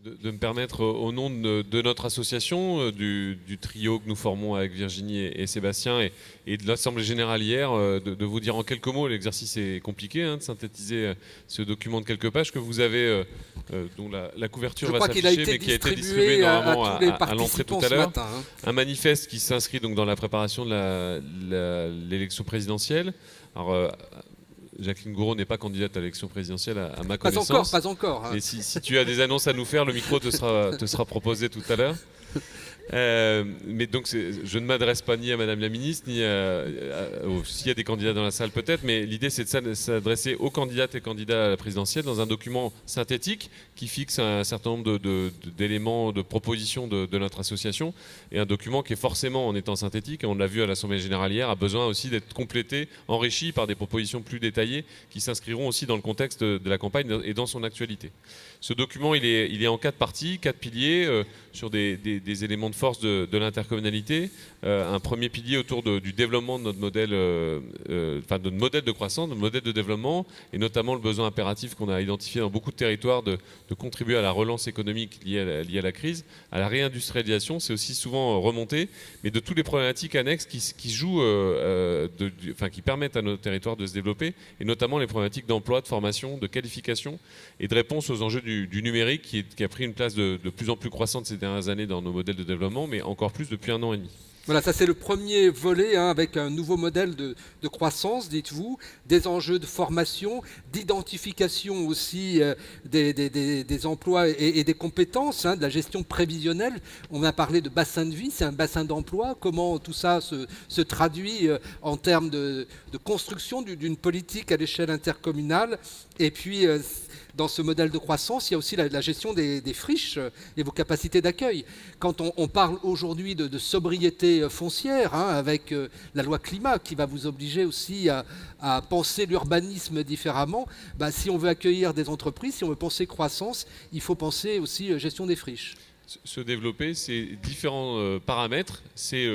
de me permettre, au nom de notre association, du trio que nous formons avec Virginie et Sébastien, et de l'Assemblée générale hier, de vous dire en quelques mots, l'exercice est compliqué, de synthétiser ce document de quelques pages que vous avez, dont la couverture va s'afficher, mais qui a été distribué normalement à l'entrée tout à l'heure. Un manifeste qui s'inscrit donc dans la préparation de l'élection présidentielle. Alors, Jacqueline Gouraud n'est pas candidate à l'élection présidentielle à ma connaissance. Pas encore. Et si tu as des annonces à nous faire, le micro te sera proposé tout à l'heure. Mais donc je ne m'adresse pas ni à Madame la Ministre, ni s'il y a des candidats dans la salle peut-être, mais l'idée c'est de s'adresser aux candidates et candidats à la présidentielle dans un document synthétique qui fixe un certain nombre d'éléments, de propositions de notre association, et un document qui est forcément, en étant synthétique, et on l'a vu à l'Assemblée générale hier, a besoin aussi d'être complété, enrichi par des propositions plus détaillées qui s'inscriront aussi dans le contexte de la campagne et dans son actualité. Ce document, il est en 4 parties, 4 piliers sur des éléments de force de l'intercommunalité. Un premier pilier autour du développement de notre modèle, de notre modèle de croissance, de notre modèle de développement, et notamment le besoin impératif qu'on a identifié dans beaucoup de territoires de contribuer à la relance économique liée à la crise, à la réindustrialisation, c'est aussi souvent remonté, mais de toutes les problématiques annexes qui jouent, qui permettent à nos territoires de se développer, et notamment les problématiques d'emploi, de formation, de qualification et de réponse aux enjeux du numérique qui a pris une place de plus en plus croissante ces dernières années dans nos modèles de développement, mais encore plus depuis 1 an et demi. Voilà, ça c'est le premier volet, avec un nouveau modèle de croissance, dites-vous, des enjeux de formation, d'identification aussi des emplois et des compétences, de la gestion prévisionnelle. On a parlé de bassin de vie, c'est un bassin d'emploi. Comment tout ça se traduit en termes de construction d'une politique à l'échelle intercommunale. Et puis, dans ce modèle de croissance, il y a aussi la gestion des friches et vos capacités d'accueil. Quand on parle aujourd'hui de sobriété foncière, avec la loi climat qui va vous obliger aussi à penser l'urbanisme différemment, si on veut accueillir des entreprises, si on veut penser croissance, il faut penser aussi gestion des friches. Se développer, c'est différents paramètres. C'est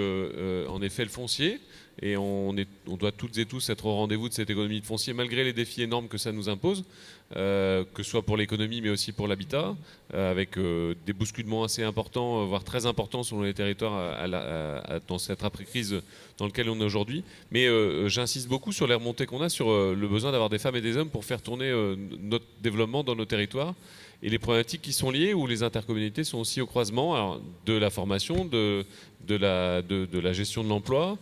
en effet le foncier. Et on doit toutes et tous être au rendez-vous de cette économie de foncier, malgré les défis énormes que ça nous impose, que ce soit pour l'économie, mais aussi pour l'habitat, avec des bousculements assez importants, voire très importants selon les territoires dans cette après-crise dans laquelle on est aujourd'hui. Mais j'insiste beaucoup sur les remontées qu'on a, sur le besoin d'avoir des femmes et des hommes pour faire tourner notre développement dans nos territoires. Et les problématiques qui sont liées, où les intercommunalités sont aussi au croisement de la formation, de la gestion de l'emploi,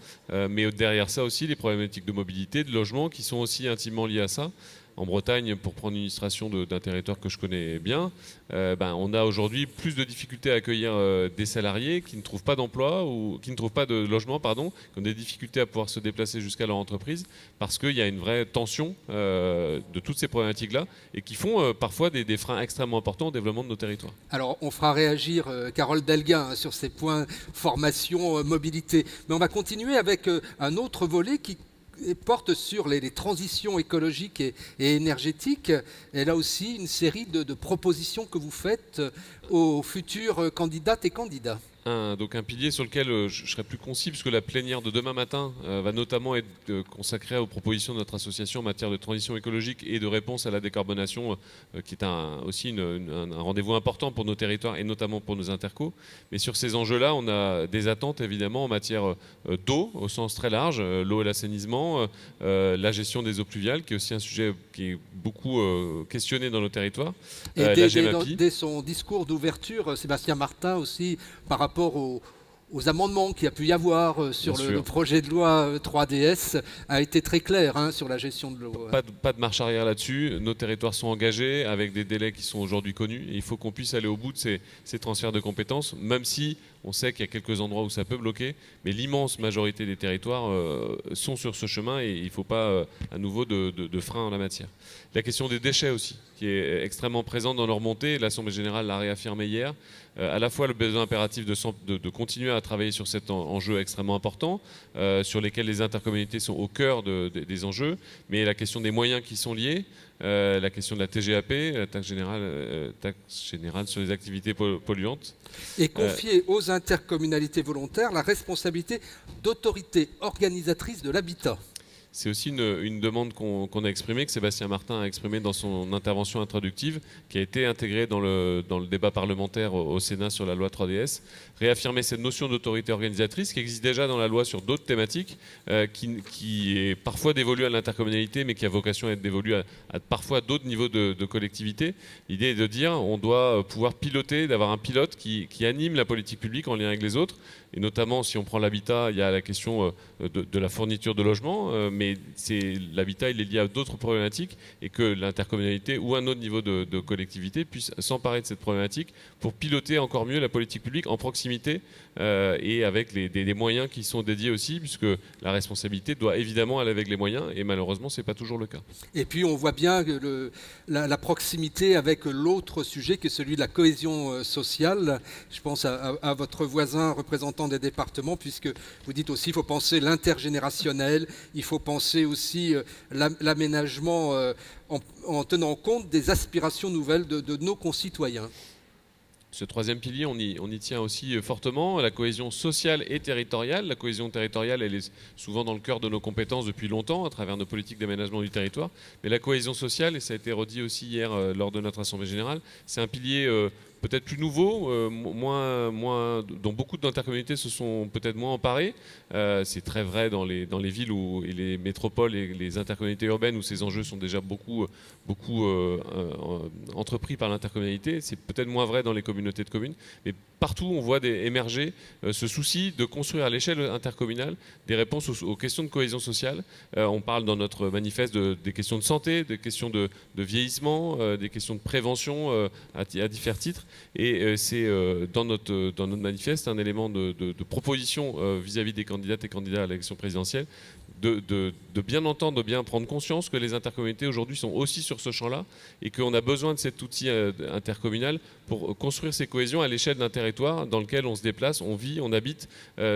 mais derrière ça aussi les problématiques de mobilité, de logement qui sont aussi intimement liées à ça. En Bretagne, pour prendre une illustration d'un territoire que je connais bien, on a aujourd'hui plus de difficultés à accueillir des salariés qui ne trouvent pas d'emploi ou qui ne trouvent pas de logement, qui ont des difficultés à pouvoir se déplacer jusqu'à leur entreprise, parce qu'il y a une vraie tension de toutes ces problématiques-là et qui font parfois des freins extrêmement importants au développement de nos territoires. Alors, on fera réagir Carole Delga sur ces points formation, mobilité. Mais on va continuer avec un autre volet qui porte sur les transitions écologiques et énergétiques. Et là aussi, une série de propositions que vous faites aux futurs candidates et candidats. Donc un pilier sur lequel je serai plus concis, puisque la plénière de demain matin va notamment être consacrée aux propositions de notre association en matière de transition écologique et de réponse à la décarbonation, qui est aussi un rendez-vous important pour nos territoires et notamment pour nos intercos. Mais sur ces enjeux-là, on a des attentes évidemment en matière d'eau au sens très large, l'eau et l'assainissement, la gestion des eaux pluviales, qui est aussi un sujet qui est beaucoup questionné dans nos territoires. Et dès son discours d'ouverture, Sébastien Martin aussi, par rapport aux amendements qu'il y a pu y avoir sur le projet de loi 3DS, a été très clair sur la gestion de l'eau. Pas de marche arrière là-dessus. Nos territoires sont engagés avec des délais qui sont aujourd'hui connus. Et il faut qu'on puisse aller au bout de ces transferts de compétences, même si on sait qu'il y a quelques endroits où ça peut bloquer. Mais l'immense majorité des territoires sont sur ce chemin et il ne faut pas à nouveau de frein en la matière. La question des déchets aussi, qui est extrêmement présente dans leur montée. L'Assemblée générale l'a réaffirmé hier. À la fois le besoin impératif de continuer à travailler sur cet enjeu extrêmement important, sur lesquels les intercommunalités sont au cœur des enjeux, mais la question des moyens qui sont liés, la question de la TGAP, la taxe générale sur les activités polluantes. Et confier aux intercommunalités volontaires la responsabilité d'autorité organisatrice de l'habitat. C'est aussi une demande qu'on a exprimée, que Sébastien Martin a exprimée dans son intervention introductive, qui a été intégrée dans le débat parlementaire au Sénat sur la loi 3DS. Réaffirmer cette notion d'autorité organisatrice qui existe déjà dans la loi sur d'autres thématiques, qui est parfois dévolue à l'intercommunalité, mais qui a vocation à être dévolue à parfois d'autres niveaux de collectivité. L'idée est de dire on doit pouvoir piloter, d'avoir un pilote qui anime la politique publique en lien avec les autres. Et notamment, si on prend l'habitat, il y a la question de la fourniture de logements, mais l'habitat, il est lié à d'autres problématiques, et que l'intercommunalité ou un autre niveau de collectivité puisse s'emparer de cette problématique pour piloter encore mieux la politique publique en proximité et avec des moyens qui sont dédiés aussi, puisque la responsabilité doit évidemment aller avec les moyens, et malheureusement, ce n'est pas toujours le cas. Et puis on voit bien que la proximité avec l'autre sujet qui est celui de la cohésion sociale. Je pense à votre voisin représentant des départements, puisque vous dites aussi qu'il faut penser l'intergénérationnel, il faut penser aussi l'aménagement en tenant compte des aspirations nouvelles de nos concitoyens. Ce troisième pilier, on y tient aussi fortement, la cohésion sociale et territoriale. La cohésion territoriale, elle est souvent dans le cœur de nos compétences depuis longtemps, à travers nos politiques d'aménagement du territoire. Mais la cohésion sociale, et ça a été redit aussi hier lors de notre Assemblée générale, c'est un pilier peut-être plus nouveau, dont beaucoup d'intercommunalités se sont peut-être moins emparées. C'est très vrai dans les villes et les métropoles et les intercommunalités urbaines où ces enjeux sont déjà beaucoup entrepris par l'intercommunalité. C'est peut-être moins vrai dans les communautés de communes. Mais partout, on voit émerger ce souci de construire à l'échelle intercommunale des réponses aux questions de cohésion sociale. On parle dans notre manifeste des questions de santé, des questions de vieillissement, des questions de prévention à divers titres. Et c'est dans notre manifeste un élément de proposition vis-à-vis des candidates et candidats à l'élection présidentielle, de bien entendre, de bien prendre conscience que les intercommunautés aujourd'hui sont aussi sur ce champ-là, et qu'on a besoin de cet outil intercommunal pour construire ces cohésions à l'échelle d'un territoire dans lequel on se déplace, on vit, on habite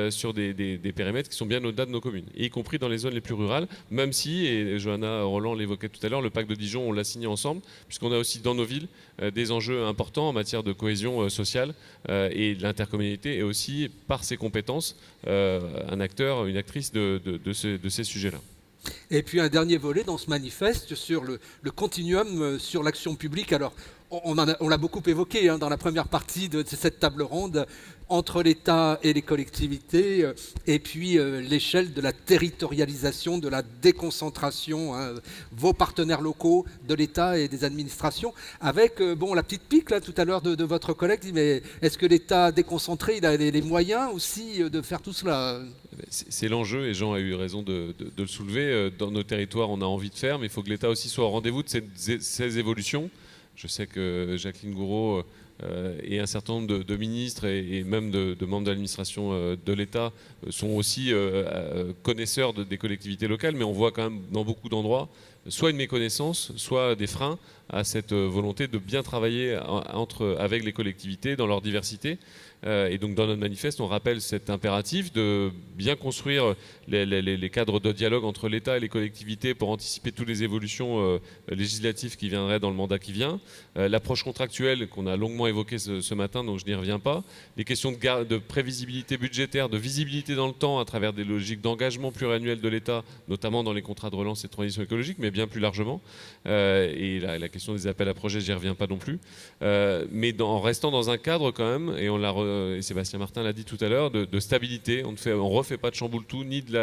sur des périmètres qui sont bien au-delà de nos communes, y compris dans les zones les plus rurales, même si, et Johanna Roland l'évoquait tout à l'heure, le pacte de Dijon, on l'a signé ensemble, puisqu'on a aussi dans nos villes des enjeux importants en matière de cohésion sociale, et l'intercommunalité est aussi, par ses compétences, un acteur, une actrice de ces sujets-là. Et puis un dernier volet dans ce manifeste sur le continuum sur l'action publique. Alors, on l'a beaucoup évoqué dans la première partie de cette table ronde, entre l'État et les collectivités, et puis l'échelle de la territorialisation, de la déconcentration, vos partenaires locaux de l'État et des administrations, avec la petite pique là, tout à l'heure de votre collègue, dit mais est-ce que l'État déconcentré, il a les moyens aussi de faire tout cela ? C'est l'enjeu, et Jean a eu raison de le soulever. Dans nos territoires, on a envie de faire, mais il faut que l'État aussi soit au rendez-vous de ces évolutions. Je sais que Jacqueline Gouraud et un certain nombre de ministres et même de membres de l'administration de l'État sont aussi connaisseurs des collectivités locales, mais on voit quand même dans beaucoup d'endroits soit une méconnaissance, soit des freins à cette volonté de bien travailler avec les collectivités dans leur diversité. Et donc dans notre manifeste, on rappelle cet impératif de bien construire les cadres de dialogue entre l'État et les collectivités pour anticiper toutes les évolutions législatives qui viendraient dans le mandat qui vient. L'approche contractuelle qu'on a longuement évoquée ce matin, donc je n'y reviens pas. Les questions de prévisibilité budgétaire, de visibilité dans le temps à travers des logiques d'engagement pluriannuel de l'État, notamment dans les contrats de relance et de transition écologique, mais bien plus largement. Et la question des appels à projets, j'y reviens pas non plus. Mais en restant dans un cadre quand même, et Sébastien Martin l'a dit tout à l'heure, de stabilité. On ne refait pas de chamboule-tout, ni de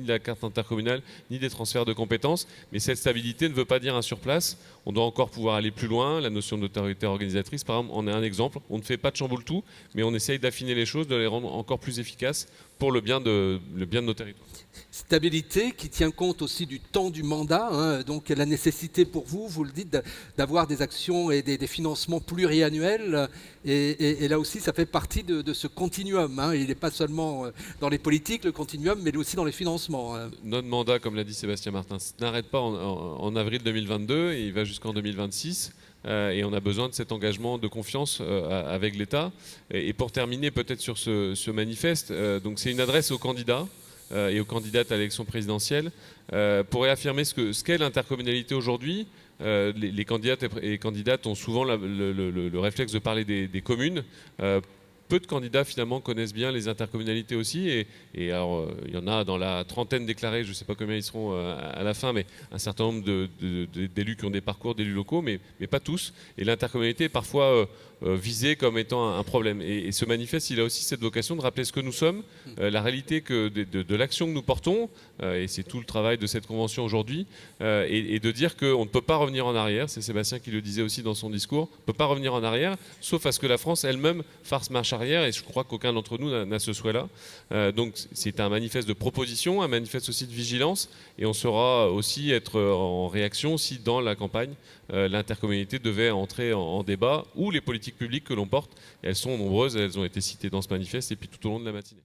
la carte intercommunale, ni des transferts de compétences. Mais cette stabilité ne veut pas dire un surplace. On doit encore pouvoir aller plus loin. La notion d'autorité organisatrice, par exemple, en est un exemple. On ne fait pas de chamboule-tout, mais on essaye d'affiner les choses, de les rendre encore plus efficaces pour le bien de nos territoires. Stabilité qui tient compte aussi du temps du mandat, donc la nécessité pour vous, vous le dites, d'avoir des actions et des financements pluriannuels, et là aussi ça fait partie de ce continuum, il n'est pas seulement dans les politiques le continuum, mais aussi dans les financements. Notre mandat, comme l'a dit Sébastien Martin, n'arrête pas en avril 2022, et il va jusqu'en 2026. Et on a besoin de cet engagement de confiance avec l'État. Et pour terminer peut-être sur ce manifeste, donc c'est une adresse aux candidats et aux candidates à l'élection présidentielle pour réaffirmer ce qu'est l'intercommunalité aujourd'hui. Les candidates et candidates ont souvent le réflexe de parler des communes. peu de candidats finalement connaissent bien les intercommunalités aussi. Et alors, il y en a dans la trentaine déclarés, je ne sais pas combien ils seront à la fin, mais un certain nombre d'élus qui ont des parcours d'élus locaux, mais pas tous. Et l'intercommunalité est parfois visée comme étant un problème. Et ce manifeste, il a aussi cette vocation de rappeler ce que nous sommes, la réalité de l'action que nous portons, et c'est tout le travail de cette convention aujourd'hui, et de dire qu'on ne peut pas revenir en arrière. C'est Sébastien qui le disait aussi dans son discours. On ne peut pas revenir en arrière, sauf à ce que la France elle-même fasse marche arrière, et je crois qu'aucun d'entre nous n'a ce souhait-là. Donc c'est un manifeste de proposition, un manifeste aussi de vigilance, et on saura aussi être en réaction si dans la campagne, l'intercommunalité devait entrer en débat, ou les politiques publiques que l'on porte. Elles sont nombreuses, elles ont été citées dans ce manifeste, et puis tout au long de la matinée.